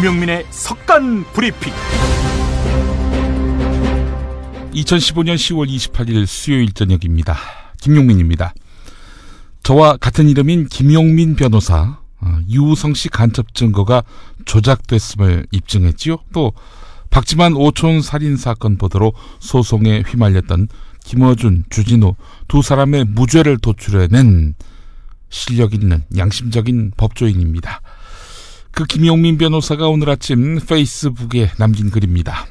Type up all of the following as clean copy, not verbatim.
김용민의 석간 브리핑. 2015년 10월 28일 수요일 저녁입니다. 김용민입니다. 저와 같은 이름인 김용민 변호사, 유우성 씨 간첩 증거가 조작됐음을 입증했지요. 또 박지만 오촌 살인사건 보도로 소송에 휘말렸던 김어준, 주진우 두 사람의 무죄를 도출해낸 실력 있는 양심적인 법조인입니다. 그 김용민 변호사가 오늘 아침 페이스북에 남긴 글입니다.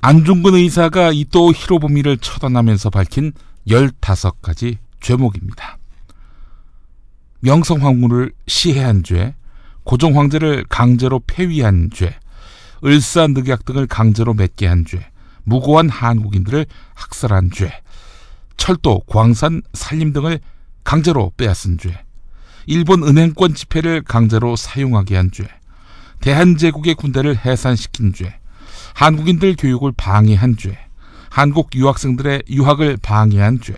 안중근 의사가 이토 히로부미를 처단하면서 밝힌 15가지 죄목입니다. 명성황후를 시해한 죄, 고종황제를 강제로 폐위한 죄, 을사늑약 등을 강제로 맺게 한 죄, 무고한 한국인들을 학살한 죄, 철도, 광산, 산림 등을 강제로 빼앗은 죄, 일본 은행권 지폐를 강제로 사용하게 한 죄, 대한제국의 군대를 해산시킨 죄, 한국인들 교육을 방해한 죄, 한국 유학생들의 유학을 방해한 죄,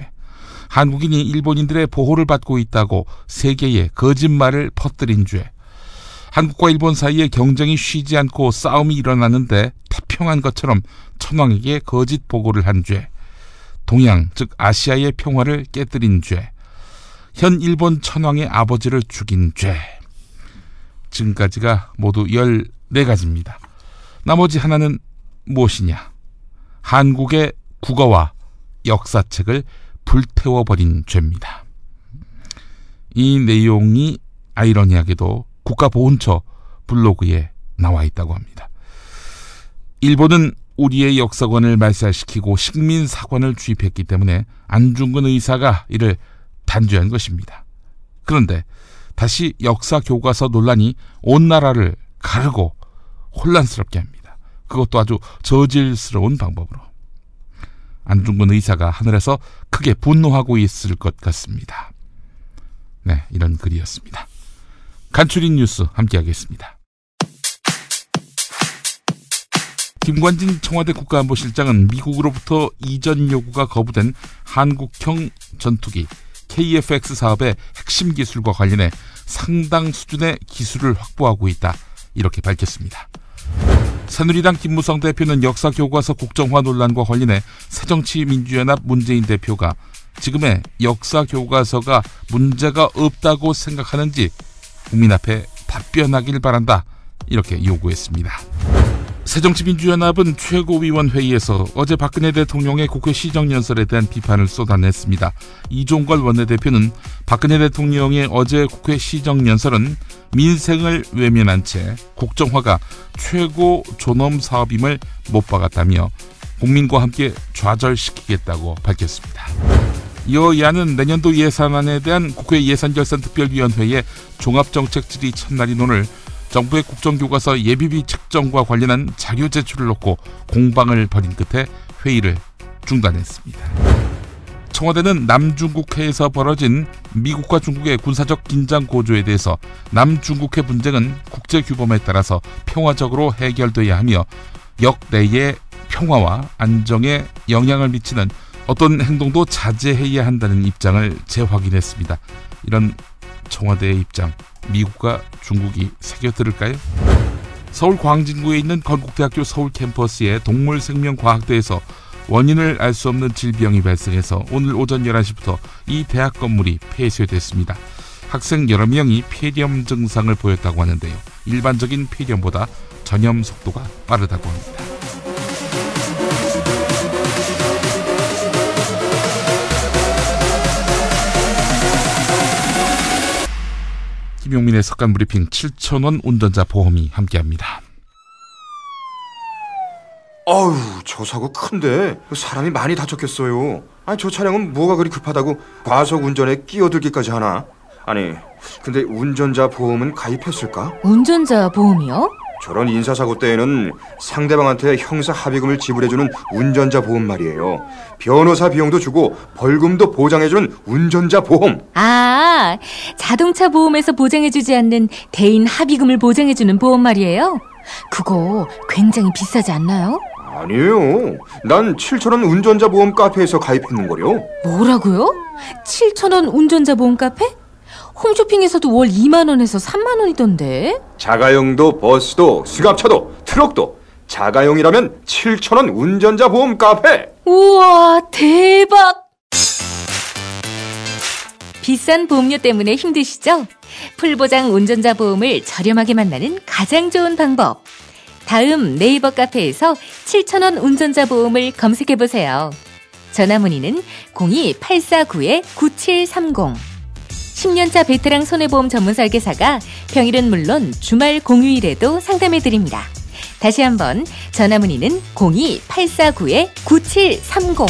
한국인이 일본인들의 보호를 받고 있다고 세계에 거짓말을 퍼뜨린 죄, 한국과 일본 사이에 경쟁이 쉬지 않고 싸움이 일어나는데 태평한 것처럼 천황에게 거짓 보고를 한 죄, 동양 즉 아시아의 평화를 깨뜨린 죄, 현 일본 천황의 아버지를 죽인 죄. 지금까지가 모두 14가지입니다. 나머지 하나는 무엇이냐? 한국의 국어와 역사책을 불태워버린 죄입니다. 이 내용이 아이러니하게도 국가보훈처 블로그에 나와 있다고 합니다. 일본은 우리의 역사관을 말살시키고 식민사관을 주입했기 때문에 안중근 의사가 이를 단죄한 것입니다. 그런데 다시 역사교과서 논란이 온 나라를 가르고 혼란스럽게 합니다. 그것도 아주 저질스러운 방법으로. 안중근 의사가 하늘에서 크게 분노하고 있을 것 같습니다. 네, 이런 글이었습니다. 간추린 뉴스 함께하겠습니다. 김관진 청와대 국가안보실장은 미국으로부터 이전 요구가 거부된 한국형 전투기 KF-X 사업의 핵심 기술과 관련해 상당 수준의 기술을 확보하고 있다, 이렇게 밝혔습니다. 새누리당 김무성 대표는 역사교과서 국정화 논란과 관련해 새정치민주연합 문재인 대표가 지금의 역사교과서가 문제가 없다고 생각하는지 국민 앞에 답변하길 바란다, 이렇게 요구했습니다. 새정치민주연합은 최고위원회의에서 어제 박근혜 대통령의 국회 시정연설에 대한 비판을 쏟아냈습니다. 이종걸 원내대표는 박근혜 대통령의 어제 국회 시정연설은 민생을 외면한 채 국정화가 최고 존엄 사업임을 못 박았다며 국민과 함께 좌절시키겠다고 밝혔습니다. 여야는 내년도 예산안에 대한 국회 예산결산특별위원회의 종합정책 질의 첫날인 오늘 정부의 국정교과서 예비비 책정과 관련한 자료 제출을 놓고 공방을 벌인 끝에 회의를 중단했습니다. 청와대는 남중국해에서 벌어진 미국과 중국의 군사적 긴장 고조에 대해서 남중국해 분쟁은 국제규범에 따라서 평화적으로 해결돼야 하며 역내의 평화와 안정에 영향을 미치는 어떤 행동도 자제해야 한다는 입장을 재확인했습니다. 이런 청와대의 입장, 미국과 중국이 새겨들을까요? 서울 광진구에 있는 건국대학교 서울 캠퍼스의 동물생명과학대에서 원인을 알 수 없는 질병이 발생해서 오늘 오전 11시부터 이 대학 건물이 폐쇄됐습니다. 학생 여러 명이 폐렴 증상을 보였다고 하는데요. 일반적인 폐렴보다 전염 속도가 빠르다고 합니다. 김용민의 석간 브리핑 7,000원 운전자 보험이 함께합니다. 어우, 저 사고 큰데 사람이 많이 다쳤겠어요. 아니, 저 차량은 뭐가 그리 급하다고 과속 운전에 끼어들기까지 하나? 아니, 근데 운전자 보험은 가입했을까? 운전자 보험이요? 저런 인사사고 때에는 상대방한테 형사 합의금을 지불해주는 운전자 보험 말이에요. 변호사 비용도 주고 벌금도 보장해주는 운전자 보험. 아, 자동차 보험에서 보장해주지 않는 대인 합의금을 보장해주는 보험 말이에요? 그거 굉장히 비싸지 않나요? 아니에요. 난 7,000원 운전자 보험 카페에서 가입했는걸요. 뭐라고요? 7,000원 운전자 보험 카페? 홈쇼핑에서도 월 2만 원에서 3만 원이던데. 자가용도 버스도 승합차도 트럭도 자가용이라면 7,000원 운전자 보험 카페. 우와, 대박! 비싼 보험료 때문에 힘드시죠? 풀보장 운전자 보험을 저렴하게 만나는 가장 좋은 방법. 다음 네이버 카페에서 7,000원 운전자 보험을 검색해보세요. 전화문의는 02-849-9730. 10년차 베테랑 손해보험 전문 설계사가 평일은 물론 주말 공휴일에도 상담해드립니다. 다시 한번 전화문의는 02-849-9730.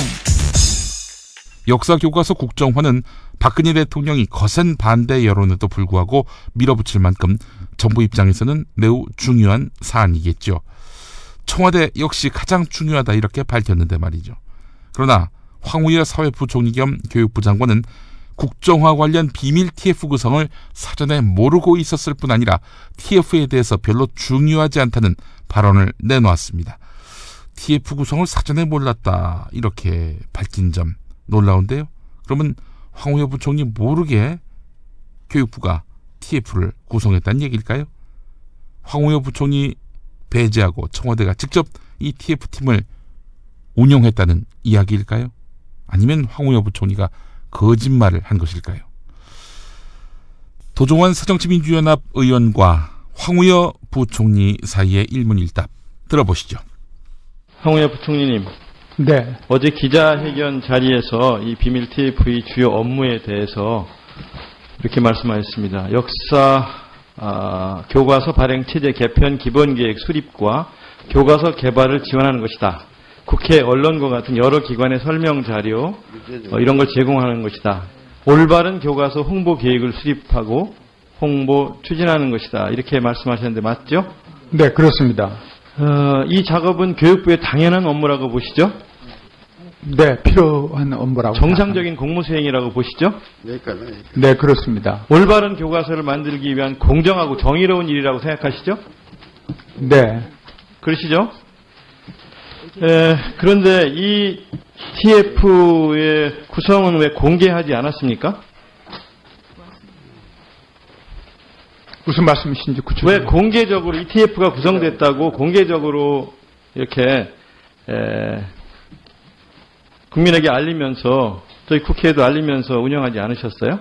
역사교과서 국정화는 박근혜 대통령이 거센 반대 여론에도 불구하고 밀어붙일 만큼 정부 입장에서는 매우 중요한 사안이겠죠. 청와대 역시 가장 중요하다 이렇게 밝혔는데 말이죠. 그러나 황우여 사회부총리 겸 교육부 장관은 국정화 관련 비밀 TF 구성을 사전에 모르고 있었을 뿐 아니라 TF에 대해서 별로 중요하지 않다는 발언을 내놓았습니다. TF 구성을 사전에 몰랐다 이렇게 밝힌 점 놀라운데요. 그러면 황우여 부총리 모르게 교육부가 TF를 구성했다는 얘기일까요? 황우여 부총리 배제하고 청와대가 직접 이 TF팀을 운영했다는 이야기일까요? 아니면 황우여 부총리가 거짓말을 한 것일까요? 도종환 새정치민주연합 의원과 황우여 부총리 사이의 일문일답 들어보시죠. 황우여 부총리님, 네. 어제 기자회견 자리에서 이 비밀 TF의 주요 업무에 대해서 이렇게 말씀하셨습니다. 역사 교과서 발행 체제 개편 기본계획 수립과 교과서 개발을 지원하는 것이다. 국회, 언론과 같은 여러 기관의 설명 자료 이런 걸 제공하는 것이다. 올바른 교과서 홍보 계획을 수립하고 홍보 추진하는 것이다. 이렇게 말씀하셨는데 맞죠? 네, 그렇습니다. 이 작업은 교육부의 당연한 업무라고 보시죠? 네, 필요한 업무라고. 정상적인 공무 수행이라고 보시죠? 네, 그렇습니다. 올바른 교과서를 만들기 위한 공정하고 정의로운 일이라고 생각하시죠? 네. 그러시죠? 그런데 이 TF의 구성은 왜 공개하지 않았습니까? 무슨 말씀이신지 구체적으로. 왜 공개적으로 이 TF가 구성됐다고 공개적으로 이렇게 국민에게 알리면서 저희 국회에도 알리면서 운영하지 않으셨어요?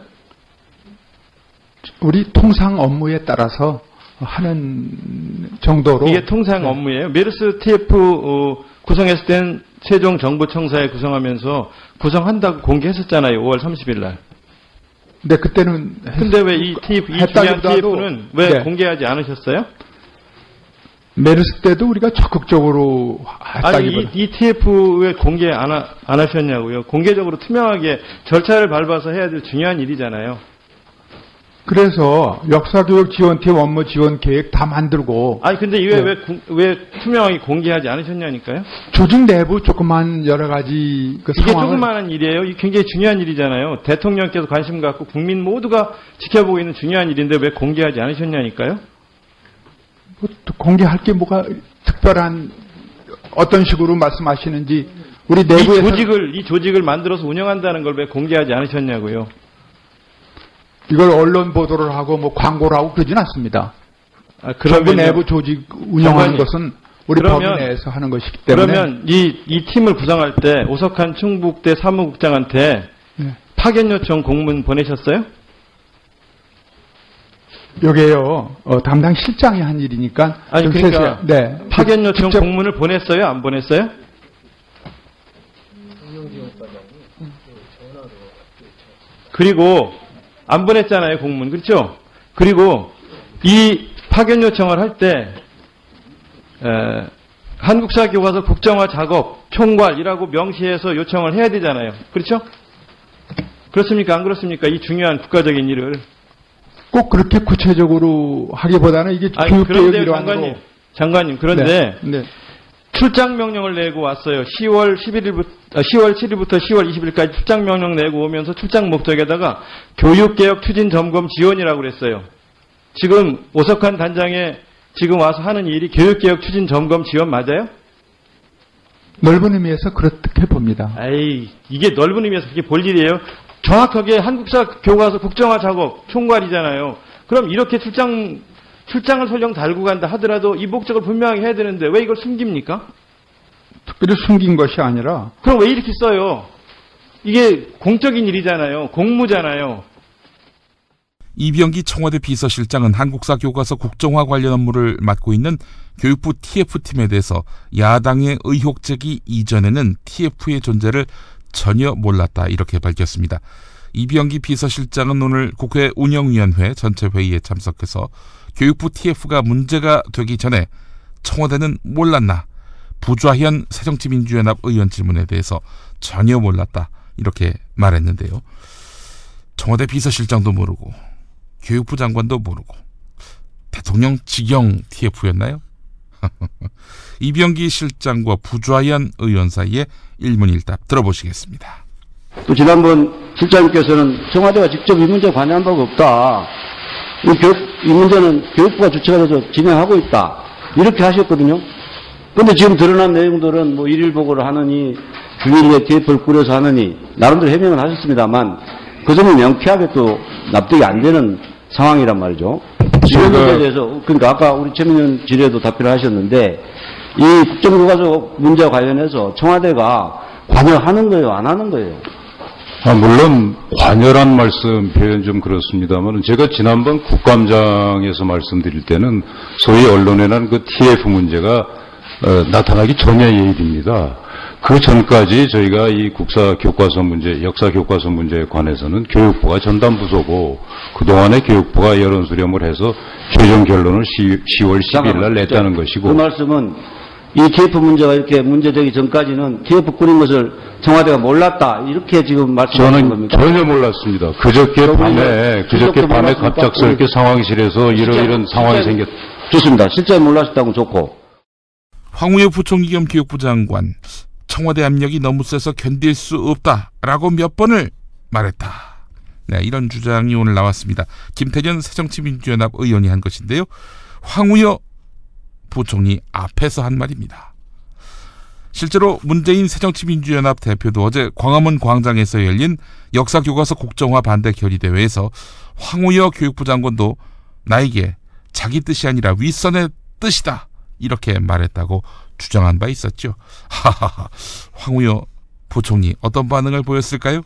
우리 통상 업무에 따라서 하는 정도로. 이게 통상 업무예요. 메르스 TF 구성했을 땐 세종정부청사에 구성하면서 구성한다고 공개했었잖아요. 5월 30일 날. 네, 그때는. 근데 왜 이 TF, 이 중요한 TF는 왜 네. 공개하지 않으셨어요? 메르스 때도 우리가 적극적으로 아니, 했다기보다. 이 TF 왜 공개 안 하셨냐고요. 공개적으로 투명하게 절차를 밟아서 해야 될 중요한 일이잖아요. 그래서 역사교육 지원팀 업무 지원 계획 다 만들고. 아니, 근데 네. 왜 투명하게 공개하지 않으셨냐니까요? 조직 내부 조그만 여러 가지 그 이게 상황을. 조그마한 일이에요. 이게 굉장히 중요한 일이잖아요. 대통령께서 관심 갖고 국민 모두가 지켜보고 있는 중요한 일인데 왜 공개하지 않으셨냐니까요? 뭐 공개할 게 뭐가 특별한 어떤 식으로 말씀하시는지 우리 내부에서 이 조직을 만들어서 운영한다는 걸 왜 공개하지 않으셨냐고요? 이걸 언론 보도를 하고 뭐 광고를 하고 그러진 않습니다. 정부 내부 조직 운영하는 것은 우리 범위 내에서 하는 것이기 때문에. 그러면 이 팀을 구성할 때 오석한 충북대 사무국장한테 네. 파견 요청 공문 보내셨어요? 여기에요. 담당 실장이 한 일이니까. 아니, 그러니까 네. 파견 요청 직접 공문을 보냈어요? 안 보냈어요? 그리고 안 보냈잖아요, 공문. 그렇죠? 그리고 이 파견 요청을 할 때 한국사 교과서 국정화 작업 총괄이라고 명시해서 요청을 해야 되잖아요. 그렇죠? 그렇습니까? 안 그렇습니까? 이 중요한 국가적인 일을. 꼭 그렇게 구체적으로 하기보다는 이게 교육개혁 일환으로. 장관님, 그런데 네. 출장 명령을 내고 왔어요. 10월 7일부터 10월 20일까지 출장 명령 내고 오면서 출장 목적에다가 교육개혁 추진 점검 지원이라고 그랬어요. 지금 오석환 단장에 지금 와서 하는 일이 교육개혁 추진 점검 지원 맞아요? 넓은 의미에서 그렇게 봅니다. 에이, 이게 넓은 의미에서 그렇게 볼 일이에요? 정확하게 한국사 교과서 국정화 작업 총괄이잖아요. 그럼 이렇게 출장을 설령 달고 간다 하더라도 이 목적을 분명하게 해야 되는데 왜 이걸 숨깁니까? 특별히 숨긴 것이 아니라. 그럼 왜 이렇게 써요? 이게 공적인 일이잖아요. 공무잖아요. 이병기 청와대 비서실장은 한국사 교과서 국정화 관련 업무를 맡고 있는 교육부 TF팀에 대해서 야당의 의혹 제기 이전에는 TF의 존재를 전혀 몰랐다 이렇게 밝혔습니다. 이병기 비서실장은 오늘 국회 운영위원회 전체 회의에 참석해서 교육부 TF가 문제가 되기 전에 청와대는 몰랐나, 부좌현 새정치민주연합 의원 질문에 대해서 전혀 몰랐다 이렇게 말했는데요. 청와대 비서실장도 모르고 교육부 장관도 모르고 대통령 직영 TF였나요? 이병기 실장과 부좌현 의원 사이에 일문일답 들어보시겠습니다. 또 지난번 실장님께서는 청와대가 직접 이 문제에 관여한 바가 없다. 이 문제는 교육부가 주체가 돼서 진행하고 있다. 이렇게 하셨거든요. 그런데 지금 드러난 내용들은 뭐 일일 보고를 하느니 비밀리에 TF를 꾸려서 하느니 나름대로 해명을 하셨습니다만 그 점은 명쾌하게 또 납득이 안 되는 상황이란 말이죠. 이런 문제에 대해서 그러니까 아까 우리 최민현 질의에도 답변을 하셨는데 이 국정교과서 문제와 관련해서 청와대가 관여하는 거예요, 안 하는 거예요? 물론 관여란 말씀 표현 좀 그렇습니다만 제가 지난번 국감장에서 말씀드릴 때는 소위 언론에 난 그 TF 문제가 나타나기 전의 일입니다. 그 전까지 저희가 이 국사 교과서 문제, 역사 교과서 문제에 관해서는 교육부가 전담부서고 그동안에 교육부가 여론 수렴을 해서 최종 결론을 10월 10일 날 냈다는 것이고. 그 말씀은 이 TF 문제가 이렇게 문제되기 전까지는 TF 꾸린 것을 청와대가 몰랐다 이렇게 지금 말씀하시는 겁니까? 저는 전혀 몰랐습니다. 그저께 밤에 갑작스럽게 상황실에서 이런 상황이 생겼. 좋습니다. 실제 몰랐다고 좋고. 황우여 부총리 겸 교육부 장관, 청와대 압력이 너무 세서 견딜 수 없다라고 몇 번을 말했다. 네, 이런 주장이 오늘 나왔습니다. 김태년 새정치민주연합 의원이 한 것인데요. 황우여 부총리 앞에서 한 말입니다. 실제로 문재인 새정치민주연합 대표도 어제 광화문 광장에서 열린 역사교과서 국정화 반대 결의대회에서 황우여 교육부 장관도 나에게 자기 뜻이 아니라 윗선의 뜻이다 이렇게 말했다고 주장한 바 있었죠. 하하하. 황우여 부총리 어떤 반응을 보였을까요?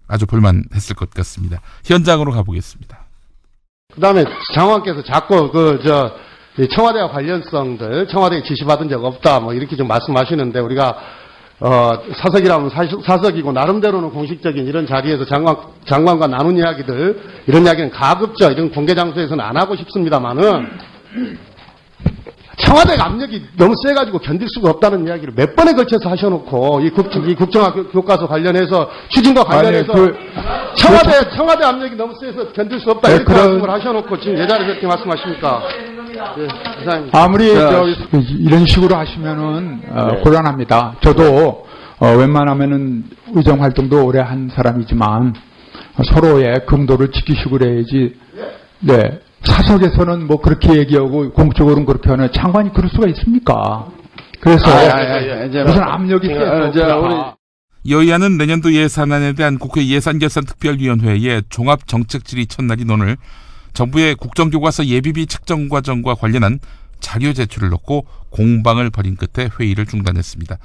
아주 볼만했을 것 같습니다. 현장으로 가보겠습니다. 그다음에 장관께서 자꾸 청와대와 관련성들 청와대에 지시받은 적 없다 뭐 이렇게 좀 말씀하시는데 우리가 사석이라면 사석이고 나름대로는 공식적인 이런 자리에서 장관과 나눈 이야기들 이런 이야기는 가급적 이런 공개 장소에서는 안 하고 싶습니다만은 청와대가 압력이 너무 세가지고 견딜 수가 없다는 이야기를 몇 번에 걸쳐서 하셔놓고 이 국정화 교과서 관련해서 추진과 관련해서 청와대 압력이 너무 세서 견딜 수 없다 이렇게 말씀을 하셔놓고 지금 내 자리에서 이렇게 말씀하십니까? 네, 이상입니다. 아무리 이런 식으로 하시면은 곤란합니다. 저도 웬만하면은 의정 활동도 오래 한 사람이지만 서로의 금도를 지키시고 그래야지. 네. 사석에서는 뭐 그렇게 얘기하고 공적으로는 그렇게 하는 장관이 그럴 수가 있습니까? 그래서 무슨 압력이 세서 여야는 내년도 예산안에 대한 국회 예산결산특별위원회의 종합정책질의 첫날인 오늘 정부의 국정교과서 예비비 책정 과정과 관련한 자료 제출을 놓고 공방을 벌인 끝에 회의를 중단했습니다.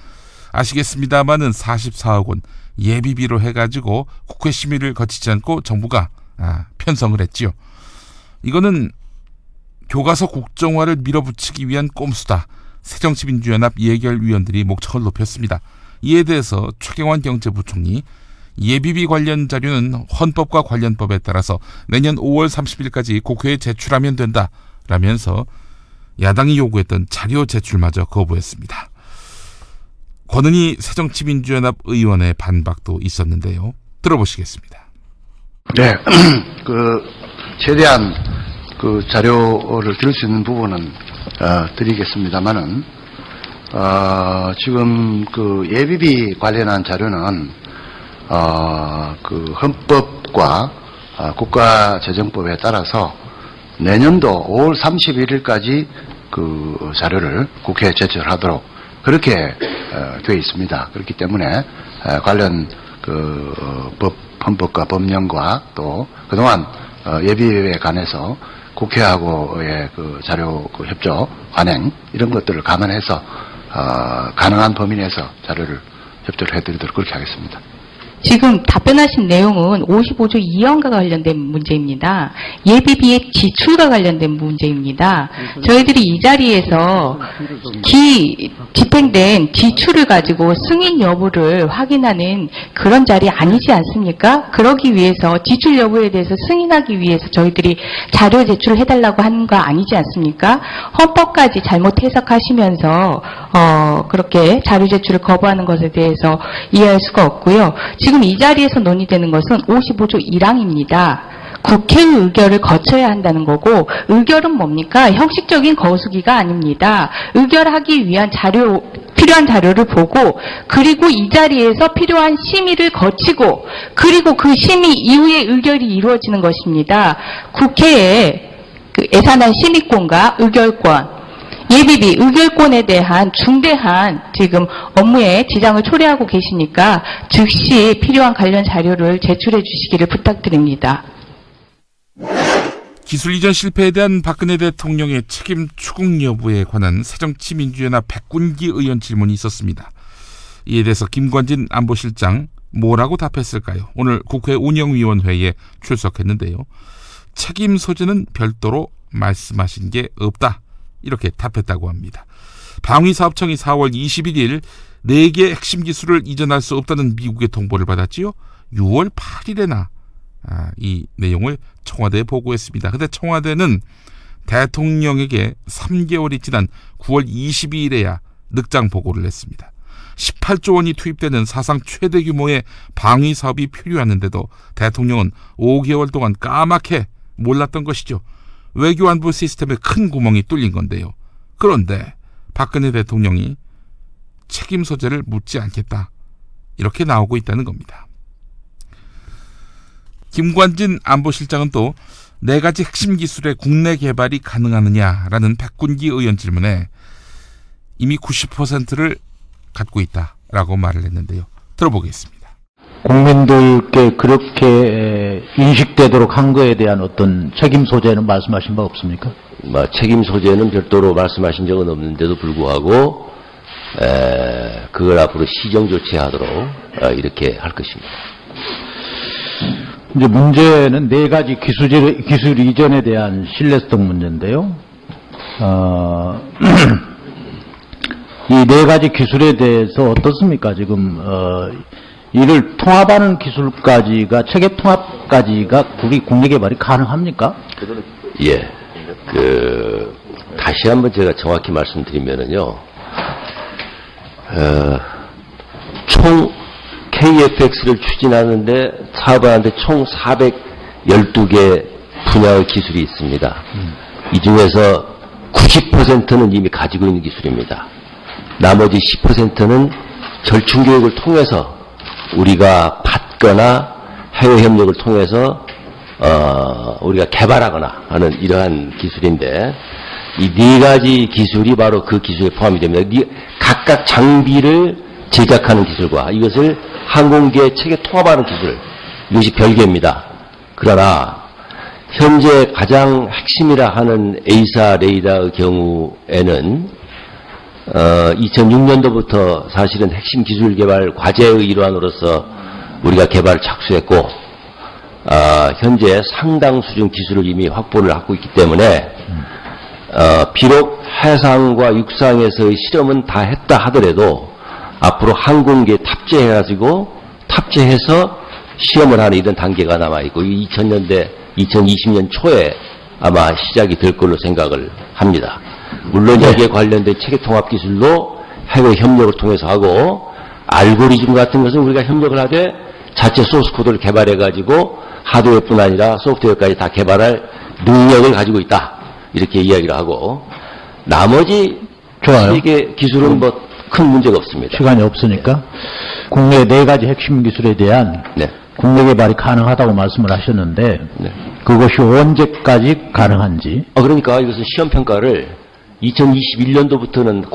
아시겠습니다마는 44억 원 예비비로 해가지고 국회 심의를 거치지 않고 정부가 편성을 했지요. 이거는 교과서 국정화를 밀어붙이기 위한 꼼수다. 새정치민주연합 예결위원들이 목청을 높였습니다. 이에 대해서 최경환 경제부총리, 예비비 관련 자료는 헌법과 관련법에 따라서 내년 5월 30일까지 국회에 제출하면 된다 라면서 야당이 요구했던 자료 제출마저 거부했습니다. 권은희 새정치민주연합 의원의 반박도 있었는데요. 들어보시겠습니다. 네, 최대한 자료를 드릴 수 있는 부분은 드리겠습니다만은 지금 예비비 관련한 자료는 헌법과 국가재정법에 따라서 내년도 5월 31일까지 자료를 국회에 제출하도록 그렇게 되어 있습니다. 그렇기 때문에 관련 법 헌법과 법령과 또 그동안 예비에 관해서 국회하고의 그 자료 그 협조 관행 이런 것들을 감안해서 가능한 범위 내에서 자료를 협조를 해드리도록 그렇게 하겠습니다. 지금 답변하신 내용은 55조 2항과 관련된 문제입니다. 예비비의 지출과 관련된 문제입니다. 저희들이 이 자리에서 집행된 지출을 가지고 승인 여부를 확인하는 그런 자리 아니지 않습니까? 그러기 위해서 지출 여부에 대해서 승인하기 위해서 저희들이 자료 제출을 해달라고 하는 거 아니지 않습니까? 헌법까지 잘못 해석하시면서 그렇게 자료 제출을 거부하는 것에 대해서 이해할 수가 없고요. 지금 이 자리에서 논의되는 것은 55조 1항입니다. 국회의 의결을 거쳐야 한다는 거고, 의결은 뭡니까? 형식적인 거수기가 아닙니다. 의결하기 위한 필요한 자료를 보고, 그리고 이 자리에서 필요한 심의를 거치고, 그리고 그 심의 이후에 의결이 이루어지는 것입니다. 국회의 그 예산안 심의권과 의결권, 예비비, 의결권에 대한 중대한 지금 업무에 지장을 초래하고 계시니까 즉시 필요한 관련 자료를 제출해 주시기를 부탁드립니다. 기술 이전 실패에 대한 박근혜 대통령의 책임 추궁 여부에 관한 새정치민주연합 백군기 의원 질문이 있었습니다. 이에 대해서 김관진 안보실장 뭐라고 답했을까요? 오늘 국회 운영위원회에 출석했는데요. 책임 소재는 별도로 말씀하신 게 없다. 이렇게 답했다고 합니다. 방위사업청이 4월 21일 4개 핵심 기술을 이전할 수 없다는 미국의 통보를 받았지요. 6월 8일에나 이 내용을 청와대에 보고했습니다. 근데 청와대는 대통령에게 3개월이 지난 9월 22일에야 늑장 보고를 했습니다. 18조 원이 투입되는 사상 최대 규모의 방위사업이 필요했는데도 대통령은 5개월 동안 까맣게 몰랐던 것이죠. 외교안보 시스템에 큰 구멍이 뚫린 건데요. 그런데 박근혜 대통령이 책임 소재를 묻지 않겠다. 이렇게 나오고 있다는 겁니다. 김관진 안보실장은 또 4가지 핵심 기술의 국내 개발이 가능하느냐라는 백군기 의원 질문에 이미 90%를 갖고 있다라고 말을 했는데요. 들어보겠습니다. 국민들께 그렇게 인식되도록 한 거에 대한 어떤 책임 소재는 말씀하신 바 없습니까? 책임 소재는 별도로 말씀하신 적은 없는데도 불구하고 그걸 앞으로 시정 조치하도록 이렇게 할 것입니다. 이제 문제는 4가지 기술 이전에 대한 신뢰성 문제인데요. 이 4가지 기술에 대해서 어떻습니까? 지금 이를 통합하는 기술까지가 체계 통합까지가 우리 국내 개발이 가능합니까? 예, 다시 한번 제가 정확히 말씀드리면은요, 총 KFX를 추진하는데 사업하는데 총 412개 분야의 기술이 있습니다. 이 중에서 90%는 이미 가지고 있는 기술입니다. 나머지 10%는 절충교육을 통해서 우리가 받거나 해외 협력을 통해서 우리가 개발하거나 하는 이러한 기술인데, 이 4가지 기술이 바로 그 기술에 포함이 됩니다. 각각 장비를 제작하는 기술과 이것을 항공기에 체계 통합하는 기술, 이것이 별개입니다. 그러나 현재 가장 핵심이라 하는 에이사 레이더의 경우에는 2006년도부터 사실은 핵심 기술 개발 과제의 일환으로서 우리가 개발을 착수했고, 현재 상당 수준 기술을 이미 확보를 하고 있기 때문에, 비록 해상과 육상에서의 실험은 다 했다 하더라도 앞으로 항공기에 탑재해서 시험을 하는 이런 단계가 남아있고, 2020년 초에 아마 시작이 될 걸로 생각을 합니다. 물론 여기에 관련된 체계 통합 기술도 해외 협력을 통해서 하고, 알고리즘 같은 것은 우리가 협력을 하되 자체 소스 코드를 개발해가지고 하드웨어뿐 아니라 소프트웨어까지 다 개발할 능력을 가지고 있다, 이렇게 이야기를 하고, 나머지 3개 기술은 큰 문제가 없습니다. 시간이 없으니까 국내 4가지 핵심 기술에 대한 국내 개발이 가능하다고 말씀을 하셨는데, 그것이 언제까지 가능한지. 그러니까 이것은 시험 평가를 2021년도부터는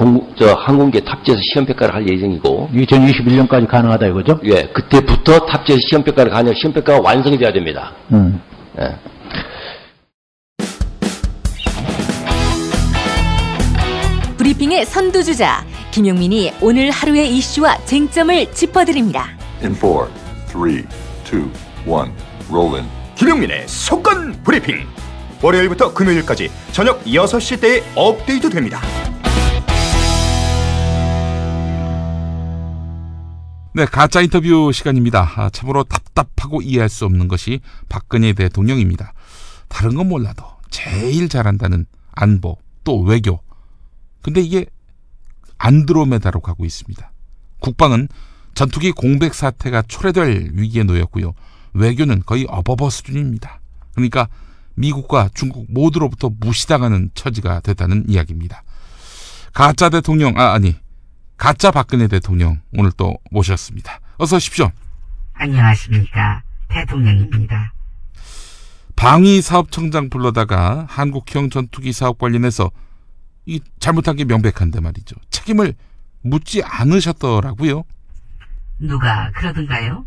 항공기에 탑재해서 시험평가를 할 예정이고 2021년까지 가능하다 이거죠? 예, 그때부터 탑재해서 시험평가를 가면 시험평가가 완성이 돼야 됩니다. 예. 브리핑의 선두주자 김용민이 오늘 하루의 이슈와 쟁점을 짚어드립니다. In 4, 3, 2, 1, roll in. 김용민의 속간 브리핑. 월요일부터 금요일까지 저녁 6시 때에 업데이트 됩니다. 네, 가짜 인터뷰 시간입니다. 참으로 답답하고 이해할 수 없는 것이 박근혜 대통령입니다. 다른 건 몰라도 제일 잘한다는 안보, 또 외교. 근데 이게 안드로메다로 가고 있습니다. 국방은 전투기 공백 사태가 초래될 위기에 놓였고요. 외교는 거의 어버버 수준입니다. 그러니까 미국과 중국 모두로부터 무시당하는 처지가 됐다는 이야기입니다. 가짜 대통령, 가짜 박근혜 대통령 오늘 또 모셨습니다. 어서 오십시오. 안녕하십니까. 대통령입니다. 방위사업청장 불러다가 한국형 전투기 사업 관련해서 이 잘못한 게 명백한데 말이죠. 책임을 묻지 않으셨더라고요. 누가 그러던가요?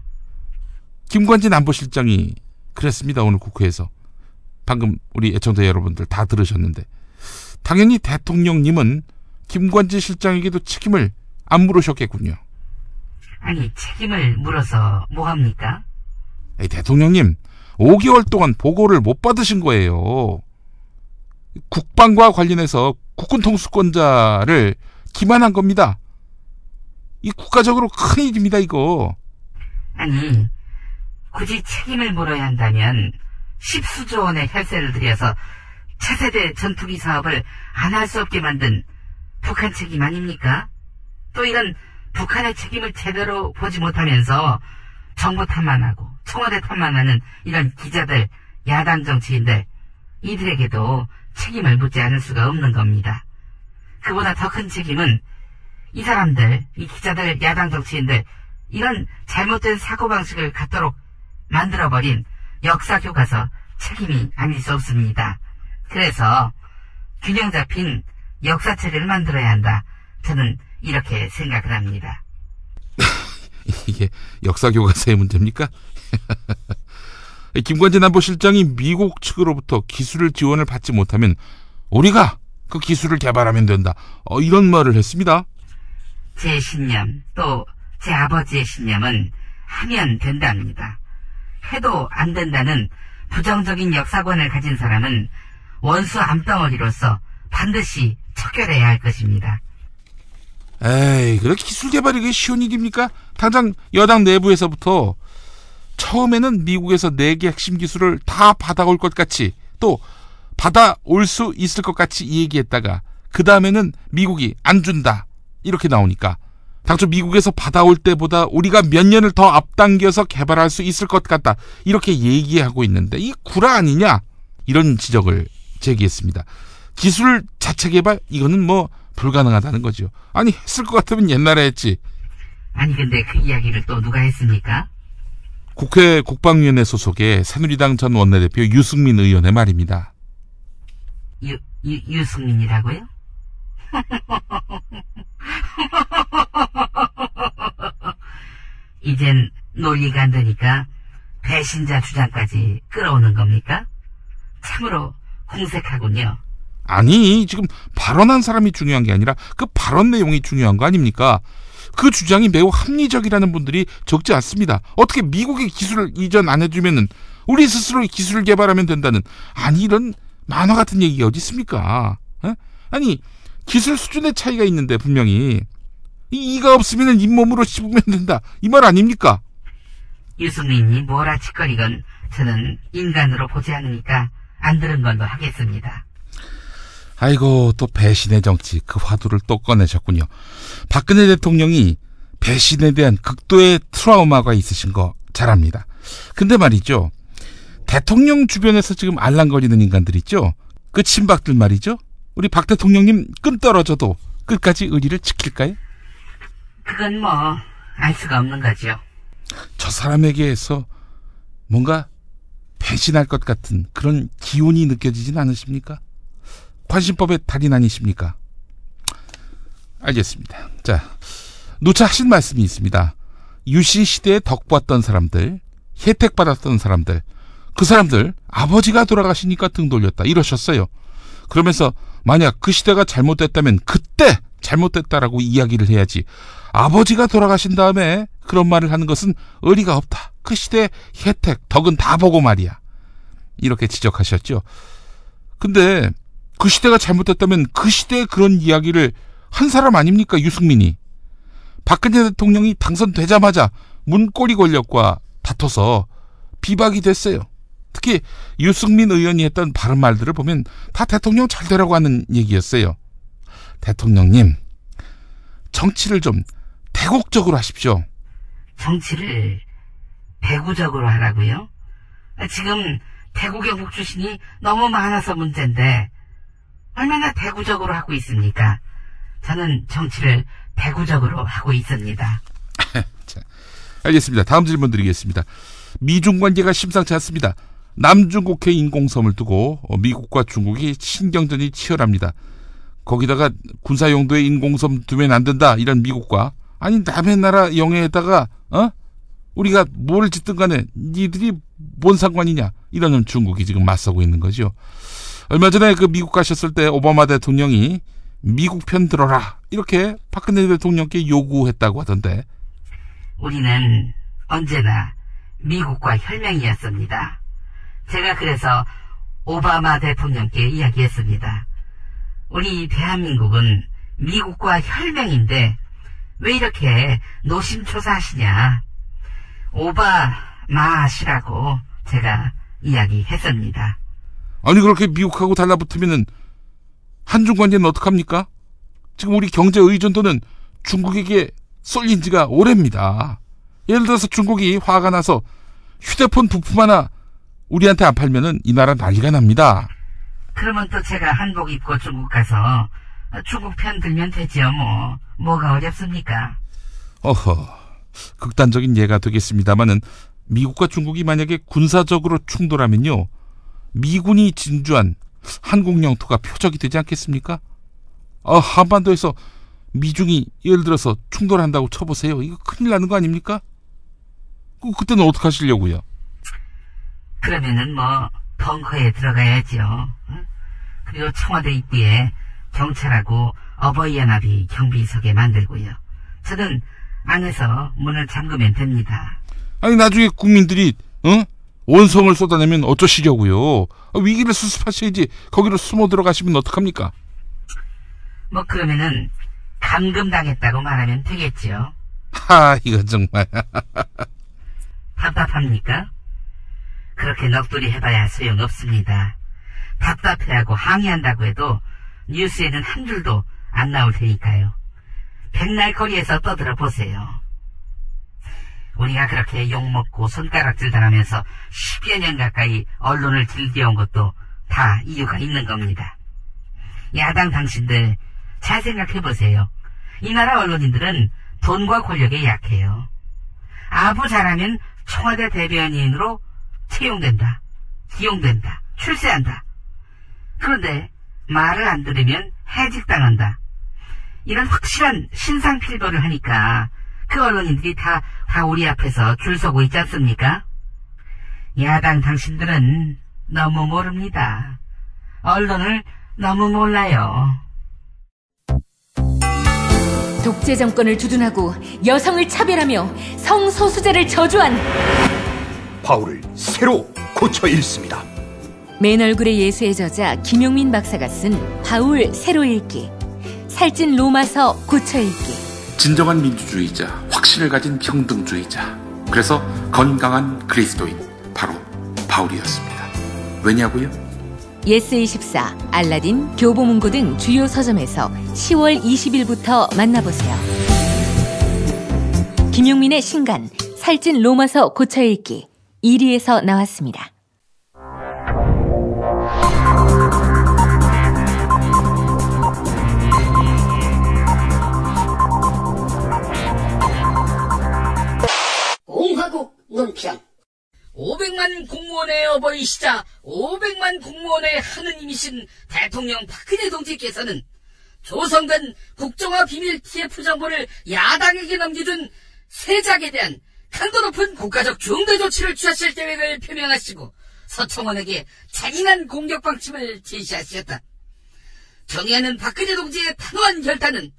김관진 안보실장이 그랬습니다. 오늘 국회에서. 방금 우리 애청자 여러분들 다 들으셨는데 당연히 대통령님은 김관진 실장에게도 책임을 안 물으셨겠군요. 아니, 책임을 물어서 뭐합니까? 대통령님 5개월 동안 보고를 못 받으신 거예요. 국방과 관련해서 국군 통수권자를 기만한 겁니다. 이 국가적으로 큰일입니다, 이거. 아니, 굳이 책임을 물어야 한다면 10수조 원의 혈세를 들여서 차세대 전투기 사업을 안 할 수 없게 만든 북한 책임 아닙니까? 또 이런 북한의 책임을 제대로 보지 못하면서 정부 탓만하고 청와대 탓만하는 이런 기자들, 야당 정치인들, 이들에게도 책임을 묻지 않을 수가 없는 겁니다. 그보다 더 큰 책임은 이 사람들, 이 기자들, 야당 정치인들, 이런 잘못된 사고방식을 갖도록 만들어버린 역사교과서 책임이 아닐 수 없습니다. 그래서 균형 잡힌 역사체계를 만들어야 한다. 저는 이렇게 생각을 합니다. 이게 역사교과서의 문제입니까? 김관진 안보실장이 미국 측으로부터 기술 지원을 받지 못하면 우리가 그 기술을 개발하면 된다. 이런 말을 했습니다. 제 신념, 또 제 아버지의 신념은 하면 된답니다. 해도 안 된다는 부정적인 역사관을 가진 사람은 원수 암덩어리로서 반드시 척결해야 할 것입니다. 에이, 그래 기술 개발이 그게 쉬운 일입니까? 당장 여당 내부에서부터 처음에는 미국에서 4개 핵심 기술을 다 받아올 것 같이 또 받아올 수 있을 것 같이 얘기했다가 그 다음에는 미국이 안 준다 이렇게 나오니까 당초 미국에서 받아올 때보다 우리가 몇 년을 더 앞당겨서 개발할 수 있을 것 같다 이렇게 얘기하고 있는데 이 구라 아니냐 이런 지적을 제기했습니다. 기술 자체 개발 이거는 뭐 불가능하다는 거죠. 아니 했을 것 같으면 옛날에 했지. 아니 근데 그 이야기를 또 누가 했습니까? 국회 국방위원회 소속의 새누리당 전 원내대표 유승민 의원의 말입니다. 유승민이라고요? 이젠 논리가 안 되니까 배신자 주장까지 끌어오는 겁니까? 참으로 공색하군요. 아니 지금 발언한 사람이 중요한 게 아니라 그 발언 내용이 중요한 거 아닙니까? 그 주장이 매우 합리적이라는 분들이 적지 않습니다. 어떻게 미국의 기술을 이전 안 해주면은 우리 스스로 기술을 개발하면 된다는 아니 이런 만화 같은 얘기가 어디 있습니까? 에? 아니 기술 수준의 차이가 있는데 분명히 이가 없으면 잇몸으로 씹으면 된다 이 말 아닙니까? 유승민이 뭐라 짓거리건 저는 인간으로 보지 않으니까 안 들은 걸로 하겠습니다. 아이고 또 배신의 정치 그 화두를 또 꺼내셨군요. 박근혜 대통령이 배신에 대한 극도의 트라우마가 있으신 거 잘 압니다. 근데 말이죠. 대통령 주변에서 지금 알랑거리는 인간들 있죠. 그 친박들 말이죠. 우리 박 대통령님 끈 떨어져도 끝까지 의리를 지킬까요? 그건 뭐 알 수가 없는 거죠. 저 사람에게서 뭔가 배신할 것 같은 그런 기운이 느껴지진 않으십니까? 관심법의 달인 아니십니까? 알겠습니다. 자, 누차 하신 말씀이 있습니다. 유신 시대에 덕 봤던 사람들, 혜택 받았던 사람들, 그 사람들 아버지가 돌아가시니까 등 돌렸다 이러셨어요. 그러면서 만약 그 시대가 잘못됐다면 그때 잘못됐다라고 이야기를 해야지, 아버지가 돌아가신 다음에 그런 말을 하는 것은 의리가 없다. 그 시대의 혜택, 덕은 다 보고 말이야. 이렇게 지적하셨죠. 근데 그 시대가 잘못됐다면 그 시대에 그런 이야기를 한 사람 아닙니까? 유승민이. 박근혜 대통령이 당선되자마자 문고리 권력과 다퉈서 비박이 됐어요. 특히 유승민 의원이 했던 바른 말들을 보면 다 대통령 잘 되라고 하는 얘기였어요. 대통령님, 정치를 좀 대국적으로 하십시오. 정치를 대구적으로 하라고요? 지금 대구 경북 출신이 너무 많아서 문제인데 얼마나 대구적으로 하고 있습니까? 저는 정치를 대구적으로 하고 있습니다. 자, 알겠습니다. 다음 질문 드리겠습니다. 미중 관계가 심상치 않습니다. 남중국해 인공섬을 두고 미국과 중국이 신경전이 치열합니다. 거기다가 군사용도의 인공섬 두면 안 된다 이런 미국과, 아니 남의 나라 영해에다가 우리가 뭘 짓든 간에 니들이 뭔 상관이냐 이러는 중국이 지금 맞서고 있는 거죠. 얼마 전에 그 미국 가셨을 때 오바마 대통령이 미국 편 들어라 이렇게 박근혜 대통령께 요구했다고 하던데. 우리는 언제나 미국과 혈맹이었습니다. 제가 그래서 오바마 대통령께 이야기했습니다. 우리 대한민국은 미국과 혈맹인데 왜 이렇게 노심초사하시냐. 오바마시라고 제가 이야기했습니다. 아니 그렇게 미국하고 달라붙으면은 한중 관계는 어떡합니까? 지금 우리 경제 의존도는 중국에게 쏠린 지가 오래입니다. 예를 들어서 중국이 화가 나서 휴대폰 부품 하나 우리한테 안 팔면은 이 나라 난리가 납니다. 그러면 또 제가 한복 입고 중국 가서 중국 편 들면 되지요. 뭐가 어렵습니까? 어허, 극단적인 예가 되겠습니다마는 미국과 중국이 만약에 군사적으로 충돌하면요, 미군이 진주한 한국 영토가 표적이 되지 않겠습니까? 한반도에서 미중이 예를 들어서 충돌한다고 쳐보세요. 이거 큰일 나는 거 아닙니까? 그때는 어떻게 하시려고요? 그러면은 벙커에 들어가야죠. 그리고 청와대 입구에 경찰하고 어버이연합이 경비석에 만들고요. 저는 안에서 문을 잠그면 됩니다. 아니 나중에 국민들이 원성을 쏟아내면 어쩌시려고요? 위기를 수습하셔야지 거기로 숨어 들어가시면 어떡합니까? 그러면은 감금당했다고 말하면 되겠죠. 이거 정말 답답합니까? 그렇게 넋두리 해봐야 소용없습니다. 답답해하고 항의한다고 해도 뉴스에는 한 줄도 안 나올 테니까요. 백날 거리에서 떠들어 보세요. 우리가 그렇게 욕먹고 손가락질 당하면서 10여 년 가까이 언론을 즐겨온 것도 다 이유가 있는 겁니다. 야당 당신들 잘 생각해보세요. 이 나라 언론인들은 돈과 권력에 약해요. 아부 잘하면 청와대 대변인으로 채용된다, 기용된다, 출세한다. 그런데 말을 안 들으면 해직당한다. 이런 확실한 신상필벌을 하니까 그 언론인들이 다 우리 앞에서 줄 서고 있지 않습니까? 야당 당신들은 너무 모릅니다. 언론을 너무 몰라요. 독재 정권을 주둔하고 여성을 차별하며 성소수자를 저주한 바울을 새로 고쳐 읽습니다. 맨 얼굴의 예수의 저자 김용민 박사가 쓴 바울 새로 읽기, 살찐 로마서 고쳐 읽기. 진정한 민주주의자, 확신을 가진 평등주의자, 그래서 건강한 그리스도인, 바로 바울이었습니다. 왜냐고요? 예스24, 알라딘, 교보문고 등 주요 서점에서 10월 20일부터 만나보세요. 김용민의 신간 살찐 로마서 고쳐 읽기 1위에서 나왔습니다. 공화국 논평. 500만 공무원의 어버이시자 500만 공무원의 하느님이신 대통령 박근혜 동지께서는 조성된 국정화 비밀 TF 정보를 야당에게 넘겨준 세작에 대한 강도 높은 국가적 중대 조치를 취하실 계획을 표명하시고 서청원에게 잔인한 공격 방침을 제시하셨다. 경애하는 박근혜 동지의 단호한 결단은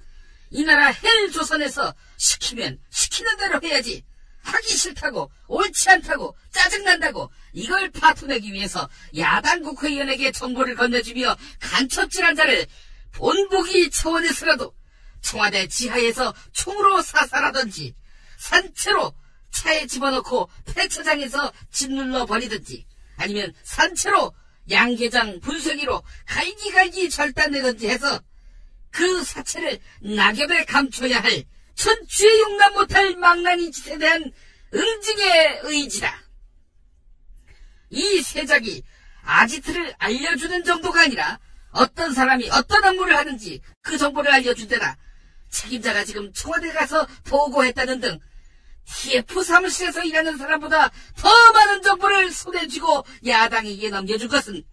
이 나라 헬조선에서 시키면 시키는 대로 해야지, 하기 싫다고, 옳지 않다고, 짜증난다고 이걸 파토내기 위해서 야당 국회의원에게 정보를 건네주며 간첩질한 자를 본보기 차원에서라도 청와대 지하에서 총으로 사살하든지 산채로 차에 집어넣고 폐차장에서 짓눌러 버리든지 아니면 산채로 양계장 분쇄기로 갈기갈기 절단내든지 해서 그 사체를 낙엽에 감춰야 할 천추에 용납 못할 망나니 짓에 대한 응징의 의지다. 이 세작이 아지트를 알려주는 정도가 아니라 어떤 사람이 어떤 업무를 하는지 그 정보를 알려준 데다 책임자가 지금 청와대 가서 보고했다는 등 TF 사무실에서 일하는 사람보다 더 많은 정보를 손에 쥐고 야당에게 넘겨준 것은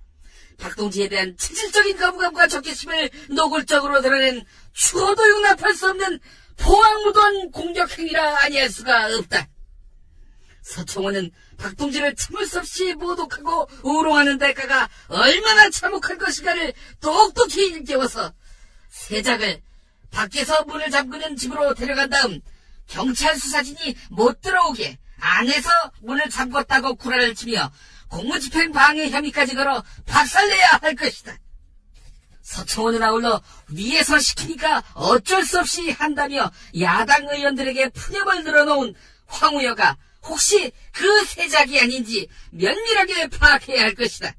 박동지에 대한 체질적인 거부감과 적개심을 노골적으로 드러낸 추호도 용납할 수 없는 포항무도한 공격행위라 아니할 수가 없다. 서청원은 박동지를 참을 수 없이 모독하고 우롱하는 대가가 얼마나 참혹할 것인가를 똑똑히 일깨워서 세작을 밖에서 문을 잠그는 집으로 데려간 다음 경찰 수사진이 못 들어오게 안에서 문을 잠궜다고 구라를 치며 공무집행 방해 혐의까지 걸어 박살내야 할 것이다. 서청원은 아울러 위에서 시키니까 어쩔 수 없이 한다며 야당 의원들에게 푸념을 늘어놓은 황우여가 혹시 그 세작이 아닌지 면밀하게 파악해야 할 것이다.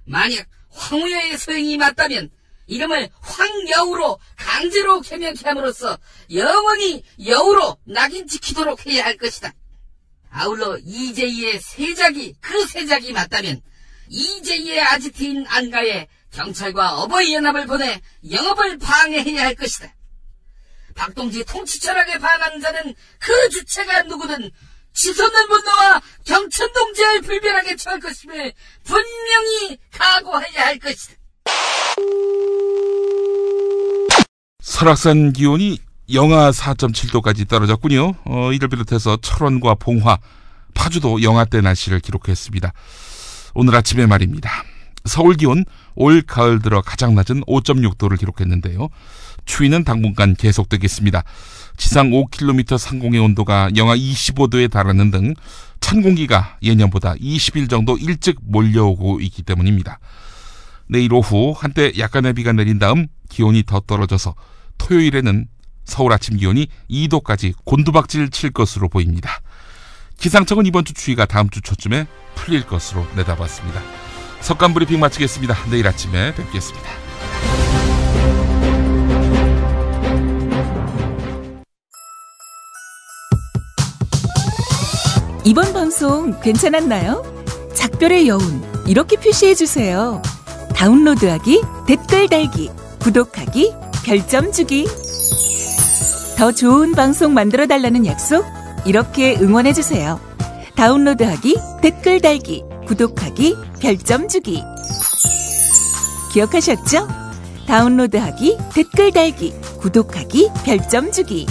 만약 황우여의 소행이 맞다면 이름을 황여우로 강제로 개명케 함으로써 영원히 여우로 낙인 찍히도록 해야 할 것이다. 아울러 이재희의 세작이 그 세작이 맞다면 이재희의 아지트인 안가에 경찰과 어버이연합을 보내 영업을 방해해야 할 것이다. 박동지 통치 철학에 반하는 자는 그 주체가 누구든 치솟는 분노와 경천동지를 불변하게 처할 것임을 분명히 각오해야 할 것이다. 설악산 기온이 영하 4.7도까지 떨어졌군요. 이를 비롯해서 철원과 봉화, 파주도 영하대 날씨를 기록했습니다. 오늘 아침에 말입니다. 서울 기온 올 가을 들어 가장 낮은 5.6도를 기록했는데요. 추위는 당분간 계속되겠습니다. 지상 5km 상공의 온도가 영하 25도에 달하는 등 찬 공기가 예년보다 20일 정도 일찍 몰려오고 있기 때문입니다. 내일 오후 한때 약간의 비가 내린 다음 기온이 더 떨어져서 토요일에는 서울 아침 기온이 2도까지 곤두박질 칠 것으로 보입니다. 기상청은 이번 주 추위가 다음 주 초쯤에 풀릴 것으로 내다봤습니다. 석간 브리핑 마치겠습니다. 내일 아침에 뵙겠습니다. 이번 방송 괜찮았나요? 작별의 여운 이렇게 표시해주세요. 다운로드하기, 댓글 달기, 구독하기, 별점 주기. 더 좋은 방송 만들어달라는 약속 이렇게 응원해주세요. 다운로드하기, 댓글 달기, 구독하기, 별점 주기. 기억하셨죠? 다운로드하기, 댓글 달기, 구독하기, 별점 주기.